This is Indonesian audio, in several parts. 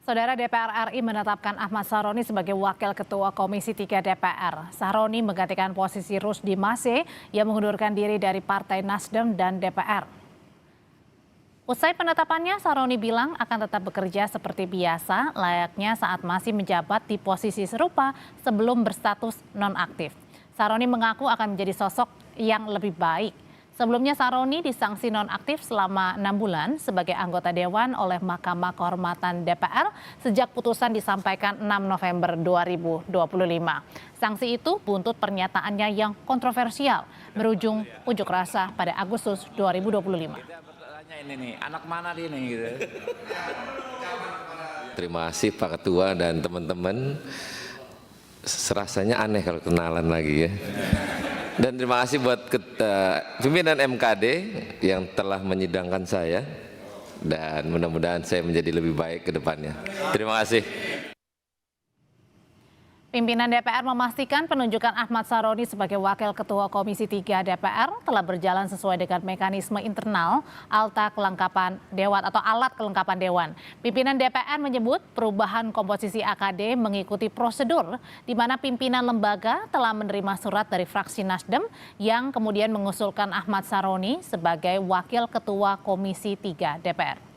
Saudara DPR RI menetapkan Ahmad Saroni sebagai Wakil Ketua Komisi 3 DPR. Saroni menggantikan posisi Rusdi Mase yang mengundurkan diri dari Partai Nasdem dan DPR. Usai penetapannya, Saroni bilang akan tetap bekerja seperti biasa, layaknya saat masih menjabat di posisi serupa sebelum berstatus nonaktif. Saroni mengaku akan menjadi sosok yang lebih baik. Sebelumnya Saroni disanksi nonaktif selama 6 bulan sebagai anggota Dewan oleh Mahkamah Kehormatan DPR sejak putusan disampaikan 6 November 2025. Sanksi itu buntut pernyataannya yang kontroversial berujung unjuk rasa pada Agustus 2025. Ini nih, anak mana dia nih gitu. Terima kasih Pak Ketua dan teman-teman. Serasanya aneh kalau kenalan lagi ya. Dan terima kasih buat pimpinan MKD yang telah menyidangkan saya dan mudah-mudahan saya menjadi lebih baik ke depannya. Terima kasih. Pimpinan DPR memastikan penunjukan Ahmad Saroni sebagai Wakil Ketua Komisi 3 DPR telah berjalan sesuai dengan mekanisme internal alat kelengkapan Dewan. Pimpinan DPR menyebut perubahan komposisi AKD mengikuti prosedur di mana pimpinan lembaga telah menerima surat dari fraksi Nasdem yang kemudian mengusulkan Ahmad Saroni sebagai Wakil Ketua Komisi 3 DPR.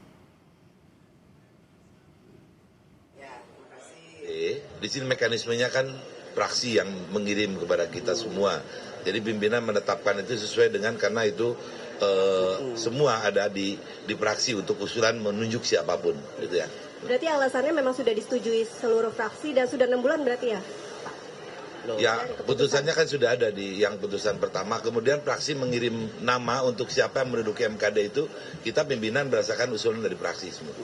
Di sini mekanismenya kan fraksi yang mengirim kepada kita semua. Jadi pimpinan menetapkan itu sesuai dengan karena itu semua ada di fraksi untuk usulan menunjuk siapapun, gitu ya. Berarti alasannya memang sudah disetujui seluruh fraksi dan sudah 6 bulan berarti ya? Ya, putusannya kan sudah ada di yang putusan pertama. Kemudian fraksi mengirim nama untuk siapa yang menduduki MKD itu, kita pimpinan berdasarkan usulan dari fraksi semua.